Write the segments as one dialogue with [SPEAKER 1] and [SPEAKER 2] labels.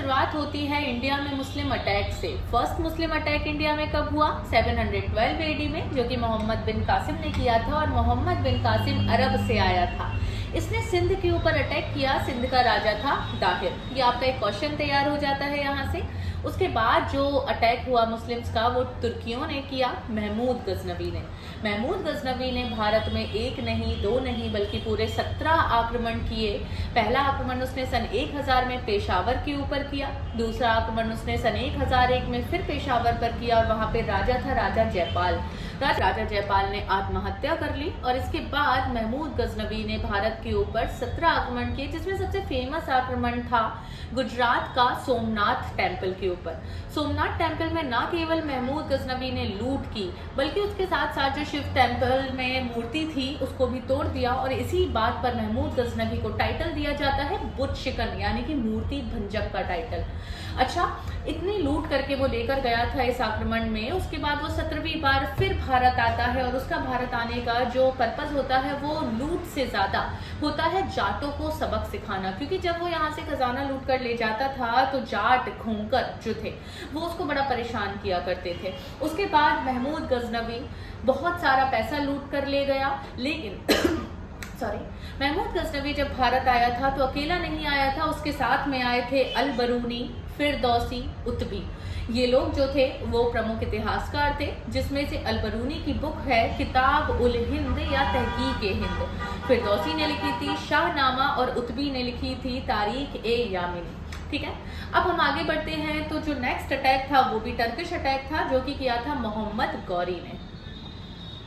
[SPEAKER 1] शुरुआत होती है इंडिया में मुस्लिम अटैक से। फर्स्ट मुस्लिम अटैक इंडिया में कब हुआ? 712 एडी में, जो कि मोहम्मद बिन कासिम ने किया था। और मोहम्मद बिन कासिम अरब से आया था। इसने सिंध के ऊपर अटैक किया। सिंध का राजा था दाहिर। ये आपका एक क्वेश्चन तैयार हो जाता है यहाँ से। उसके बाद जो अटैक हुआ मुस्लिम्स का, वो तुर्कियों ने किया, महमूद गजनवी ने। महमूद गजनवी ने भारत में एक नहीं, दो नहीं, बल्कि पूरे 17 आक्रमण किए। पहला आक्रमण उसने सन 1000 में पेशावर के ऊपर किया। दूसरा आक्रमण उसने सन 1001 में फिर पेशावर पर किया, और वहां पे राजा था राजा जयपाल। राजा जयपाल ने आत्महत्या कर ली। और इसके बाद महमूद गजनवी ने भारत के ऊपर 17 आक्रमण किए, जिसमें सबसे फेमस आक्रमण था गुजरात का सोमनाथ टेम्पल के ऊपर। सोमनाथ टेम्पल में न केवल महमूद गजनवी ने लूट की, बल्कि उसके साथ साथ जो शिव टेम्पल में मूर्ति थी उसको भी तोड़ दिया। और इसी बात पर महमूद गजनवी को टाइटल दिया जाता है बुत शिकन, यानी कि मूर्ति भंजक का टाइटल। अच्छा, इतनी लूट करके वो लेकर गया था इस आक्रमण में। उसके बाद वो 17वीं बार फिर भारत आता है, और उसका भारत आने का जो पर्पस होता है वो लूट से ज्यादा होता है जाटों को सबक सिखाना। क्योंकि जब वो यहाँ से खजाना लूट कर ले जाता था तो जाट खोंकर जो थे वो उसको बड़ा परेशान किया करते थे। उसके बाद महमूद गजनवी बहुत सारा पैसा लूट कर ले गया, लेकिन महमूद गजनवी जब भारत आया था तो अकेला नहीं आया था। उसके साथ में आए थे अल बरूनी, फिरदौसी, उतबी। ये लोग जो थे वो प्रमुख इतिहासकार थे, जिसमें से अल बरूनी की बुक है किताब उल हिंद या तहकीक ए हिंद। फिरदौसी ने लिखी थी शाहनामा, और उतबी ने लिखी थी तारीख ए यामिनी। ठीक है, अब हम आगे बढ़ते हैं। तो जो नेक्स्ट अटैक था वो भी टर्किश अटैक था, जो कि किया था मोहम्मद गौरी ने।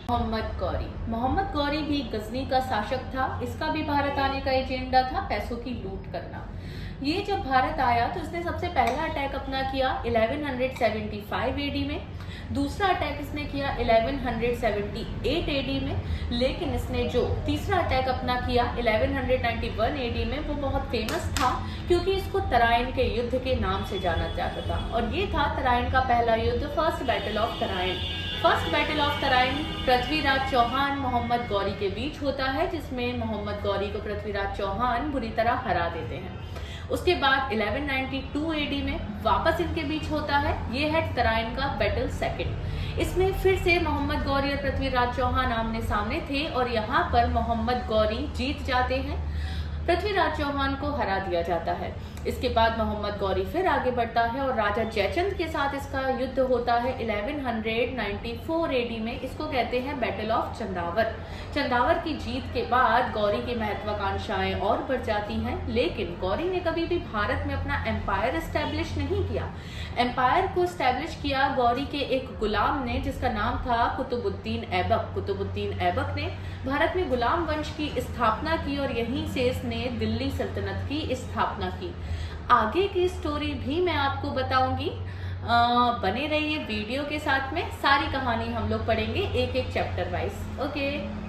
[SPEAKER 1] मोहम्मद गौरी भी गजनी का शासक था। इसका भी भारत आने का एजेंडा था पैसों की लूट करना। ये जब भारत आया तो इसने सबसे पहला अटैक अपना किया 1175 एडी में। दूसरा अटैक इसने किया 1178 एडी में। लेकिन इसने जो तीसरा अटैक अपना किया 1191 एडी में, वो बहुत फेमस था क्योंकि इसको तराइन के युद्ध के नाम से जाना जाता था। और ये था तराइन का पहला युद्ध, first battle of Tarain. First battle of Tarain Prithviraj Chauhan Mohammad Ghori के बीच होता है, जिसमें मोहम्मद गौरी को पृथ्वीराज चौहान बुरी तरह हरा देते हैं। उसके बाद 1192 एडी में वापस इनके बीच होता है। ये है तराइन का बैटल सेकंड। इसमें फिर से मोहम्मद गौरी और पृथ्वीराज चौहान आमने सामने थे, और यहाँ पर मोहम्मद गौरी जीत जाते हैं, पृथ्वीराज चौहान को हरा दिया जाता है। इसके बाद मोहम्मद गौरी फिर आगे बढ़ता है और राजा जयचंद के साथ इसका युद्ध होता है 1194 एडी में। इसको कहते हैं बैटल ऑफ चंदावर। चंदावर की जीत के बाद गौरी की महत्वाकांक्षाएं और बढ़ जाती हैं, लेकिन गौरी ने कभी भी भारत में अपना एम्पायर एस्टेब्लिश नहीं किया। एम्पायर को एस्टेब्लिश किया गौरी के एक गुलाम ने, जिसका नाम था कुतुबुद्दीन ऐबक। कुतुबुद्दीन ऐबक ने भारत में गुलाम वंश की स्थापना की, और यहीं से इसने दिल्ली सल्तनत की स्थापना की। आगे की स्टोरी भी मैं आपको बताऊंगी। बने रहिए वीडियो के साथ में। सारी कहानी हम लोग पढ़ेंगे एक एक चैप्टर वाइज। ओके।